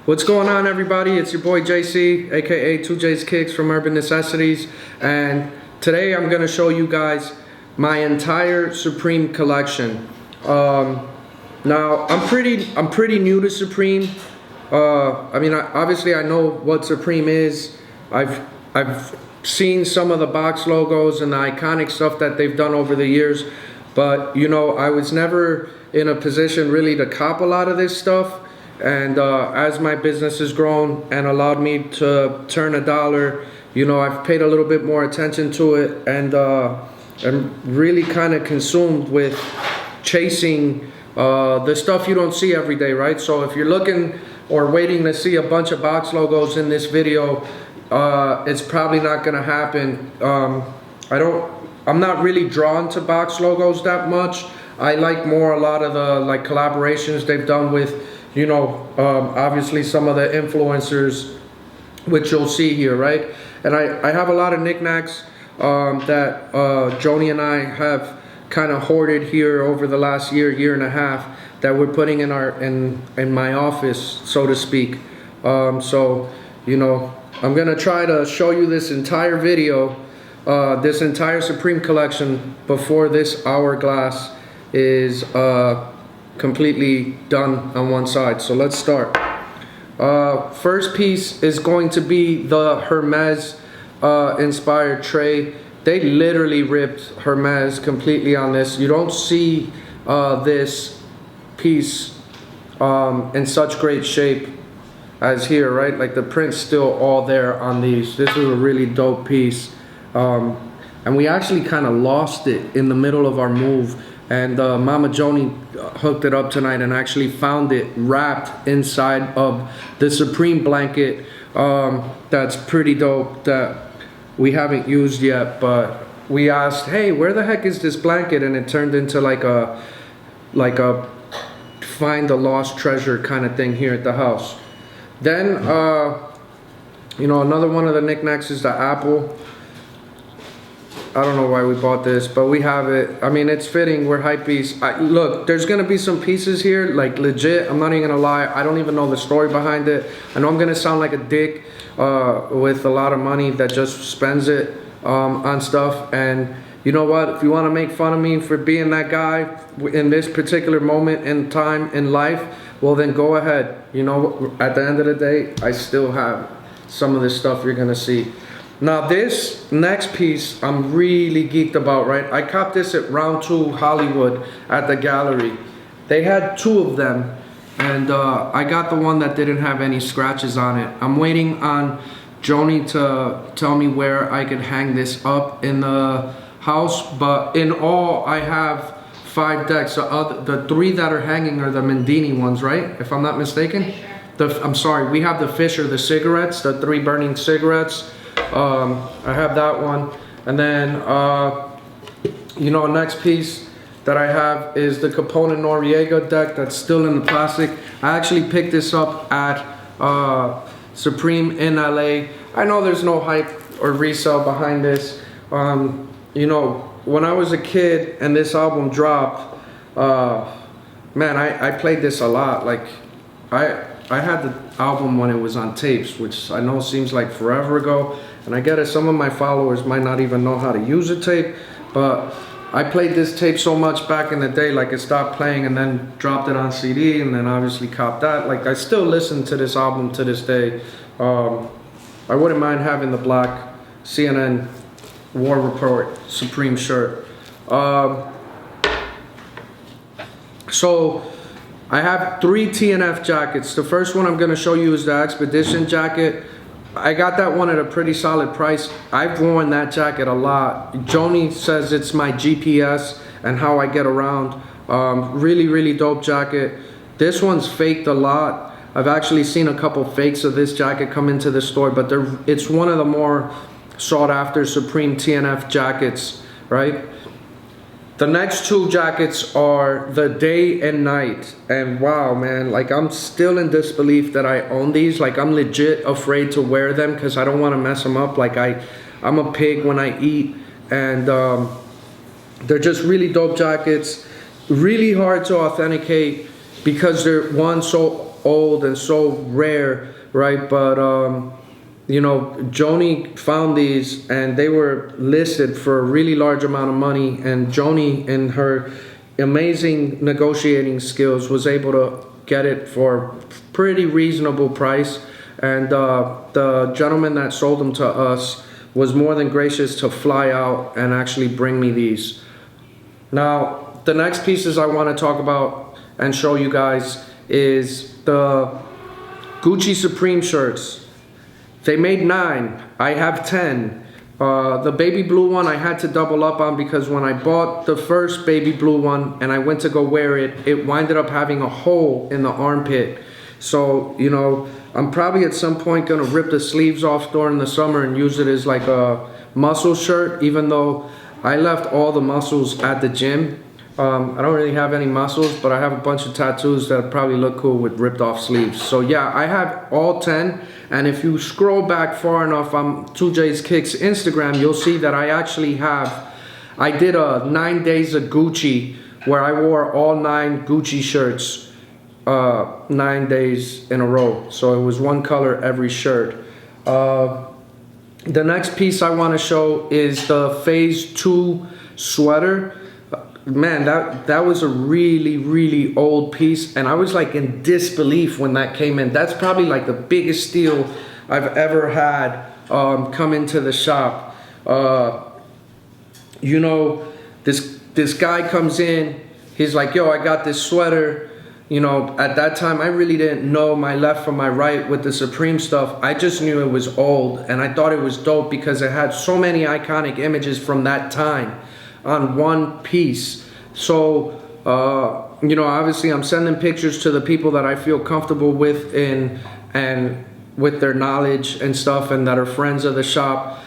What's going on, everybody? It's your boy Jaysse, aka 2J's Kicks from Urban Necessities, and today I'm gonna show you guys my entire Supreme collection. Now I'm pretty new to Supreme. Obviously I know what Supreme is. I've seen some of the box logos and the iconic stuff that they've done over the years, but you know, I was never in a position really to cop a lot of this stuff. And as my business has grown and allowed me to turn a dollar, you know, I've paid a little bit more attention to it, and I'm really kind of consumed with chasing the stuff you don't see every day, right? So if you're looking or waiting to see a bunch of box logos in this video, it's probably not gonna happen. I'm not really drawn to box logos that much. I like more a lot of the collaborations they've done with, you know, obviously some of the influencers, which you'll see here, right? And I have a lot of knickknacks that Joni and I have kind of hoarded here over the last year and a half that we're putting in my office, so to speak. So, you know, I'm gonna try to show you this entire video, this entire Supreme collection before this hourglass is completely done on one side. So let's start. First piece is going to be the Hermit inspired tray. They literally ripped Hermit completely on this. You don't see this piece in such great shape as here, right? Like the print's still all there on these. This is a really dope piece, and we actually kind of lost it in the middle of our move. And Mama Joni hooked it up tonight and actually found it wrapped inside of the Supreme blanket. That's pretty dope, that we haven't used yet, but we asked, hey, where the heck is this blanket? And it turned into like a find a lost treasure kind of thing here at the house. Then, you know, another one of the knickknacks is the apple. I don't know why we bought this, but we have it. I mean, it's fitting. We're hypebeasts. Look, there's gonna be some pieces here, like legit. I'm not even gonna lie. I don't even know the story behind it. I know I'm gonna sound like a dick with a lot of money that just spends it on stuff. And you know what? If you want to make fun of me for being that guy in this particular moment in time in life, well then go ahead. You know, at the end of the day, I still have some of this stuff you're gonna see. Now this next piece I'm really geeked about, right? I copped this at Round 2 Hollywood at the gallery. They had 2 of them, and I got the one that didn't have any scratches on it. I'm waiting on Joni to tell me where I could hang this up in the house, but in all I have 5 decks. The 3 that are hanging are the Mendini ones, right? If I'm not mistaken. I'm sorry, we have the Fisher, the cigarettes, the 3 burning cigarettes. I have that one, and then you know, next piece that I have is the Capone Noriega deck that's still in the plastic. I actually picked this up at Supreme in LA. I know there's no hype or resale behind this. You know, when I was a kid and this album dropped, man, I played this a lot. Like I had the album when it was on tapes, which I know seems like forever ago, and I get it, some of my followers might not even know how to use a tape, but I played this tape so much back in the day, like it stopped playing and then dropped it on CD, and then obviously copped that. Like I still listen to this album to this day. I wouldn't mind having the black CNN War Report Supreme shirt. So I have 3 TNF jackets. The first one I'm gonna show you is the Expedition jacket. I got that one at a pretty solid price. I've worn that jacket a lot. Joni says it's my GPS and how I get around. Really dope jacket. This one's faked a lot. I've actually seen a couple fakes of this jacket come into the store, but it's one of the more sought after Supreme TNF jackets, right? The next 2 jackets are the Day and Night, and wow, man, like I'm still in disbelief that I own these. Like I'm legit afraid to wear them because I don't want to mess them up. Like I'm a pig when I eat, and they're just really dope jackets. Really hard to authenticate because they're, one, so old and so rare, right? But you know, Joni found these and they were listed for a really large amount of money, and Joni, in her amazing negotiating skills, was able to get it for pretty reasonable price. And the gentleman that sold them to us was more than gracious to fly out and actually bring me these. Now, the next pieces I want to talk about and show you guys is the Gucci Supreme shirts. They made 9. I have 10. The baby blue one I had to double up on, because when I bought the first baby blue one and I went to go wear it, it winded up having a hole in the armpit. So, you know, I'm probably at some point gonna rip the sleeves off during the summer and use it as like a muscle shirt, even though I left all the muscles at the gym. I don't really have any muscles, but I have a bunch of tattoos that probably look cool with ripped off sleeves. So yeah, I have all 10. And if you scroll back far enough on 2J's Kicks Instagram, you'll see that I actually I did a 9 days of Gucci, where I wore all 9 Gucci shirts 9 days in a row. So it was one color every shirt. The next piece I want to show is the Phase 2 sweater. Man, that was a really old piece, and I was like in disbelief when that came in. That's probably like the biggest steal I've ever had come into the shop. You know, this guy comes in, he's like, yo, I got this sweater. You know, at that time I really didn't know my left from my right with the Supreme stuff. I just knew it was old, and I thought it was dope because it had so many iconic images from that time on one piece. So you know, obviously I'm sending pictures to the people that I feel comfortable with and with their knowledge and stuff, and that are friends of the shop.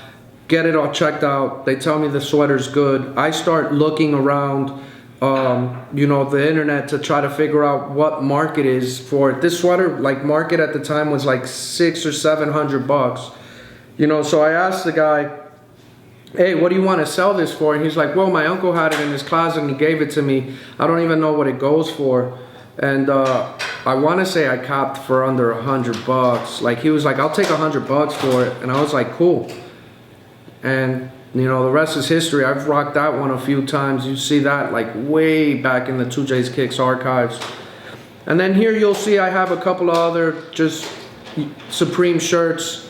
Get it all checked out. They tell me the sweater's good. I start looking around you know, the internet to try to figure out what market is for it. This sweater, like, market at the time was like $600 or $700. You know, so I asked the guy, hey, what do you want to sell this for? And he's like, well, my uncle had it in his closet and he gave it to me. I don't even know what it goes for. And I want to say I copped for under $100. Like, he was like, I'll take $100 for it. And I was like, cool. And you know, the rest is history. I've rocked that one a few times. You see that like way back in the 2J's Kicks archives. And then here you'll see I have a couple of other just Supreme shirts.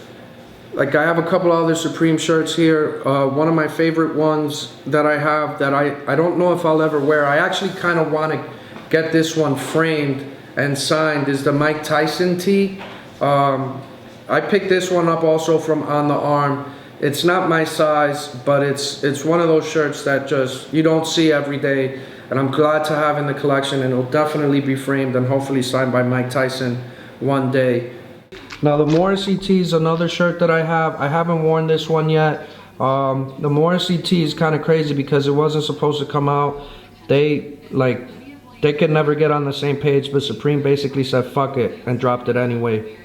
Like, I have a couple of other Supreme shirts here. One of my favorite ones that I have that I don't know if I'll ever wear. I actually kind of want to get this one framed and signed, is the Mike Tyson tee. I picked this one up also from On the Arm. It's not my size, but it's one of those shirts that just you don't see every day, and I'm glad to have in the collection, and it'll definitely be framed and hopefully signed by Mike Tyson one day. Now the Morrissey tee is another shirt that I have. I haven't worn this one yet. The Morrissey tee is kind of crazy because it wasn't supposed to come out. They could never get on the same page, but Supreme basically said fuck it and dropped it anyway.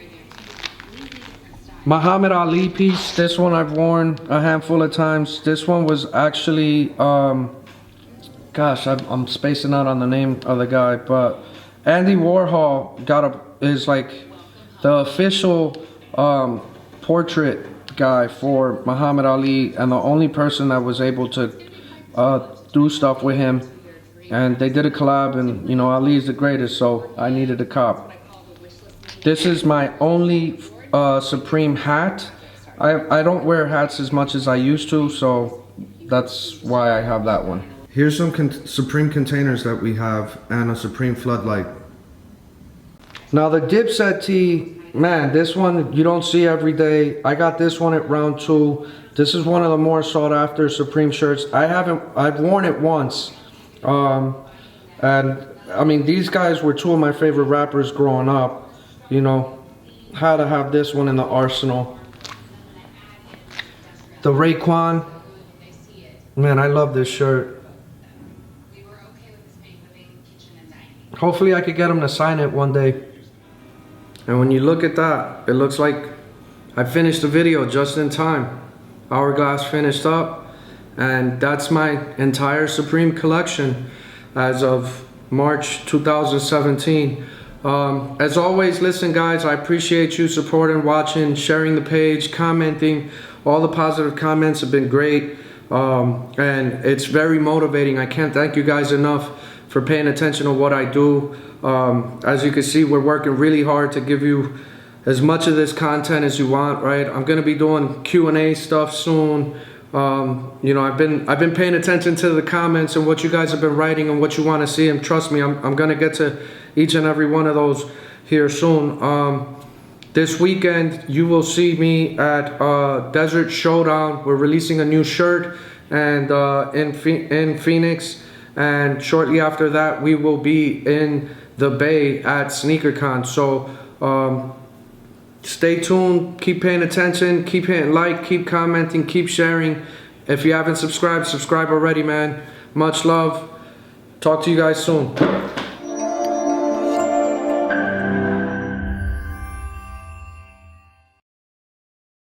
Muhammad Ali piece, this one I've worn a handful of times. This one was actually, gosh, I'm spacing out on the name of the guy, but Andy Warhol is like the official portrait guy for Muhammad Ali, and the only person that was able to do stuff with him. And they did a collab, and you know, Ali's the greatest, so I needed a cop. This is my only Supreme hat. I don't wear hats as much as I used to, so that's why I have that one. Here's some Supreme containers that we have, and a Supreme floodlight. Now the Dipset tee, man, this one you don't see every day. I got this one at round 2. This is one of the more sought after Supreme shirts. I've worn it once. And I mean, these guys were 2 of my favorite rappers growing up. You know, had to have this one in the arsenal. The Raekwon, man, I love this shirt. Hopefully I could get him to sign it one day. And when you look at that, it looks like I finished the video just in time. Hourglass finished up, and that's my entire Supreme collection as of March 2017. As always, listen guys, I appreciate you supporting, watching, sharing the page, commenting. All the positive comments have been great, and it's very motivating. I can't thank you guys enough for paying attention to what I do. As you can see, we're working really hard to give you as much of this content as you want, right? I'm gonna be doing Q&A stuff soon. You know, I've been paying attention to the comments and what you guys have been writing and what you want to see, and trust me, I'm gonna get to each and every one of those here soon. This weekend you will see me at Desert Showdown. We're releasing a new shirt and in Phoenix, and shortly after that we will be in the Bay at SneakerCon. So stay tuned, keep paying attention, keep hitting like, keep commenting, keep sharing. If you haven't subscribed, subscribe already, man. Much love. Talk to you guys soon.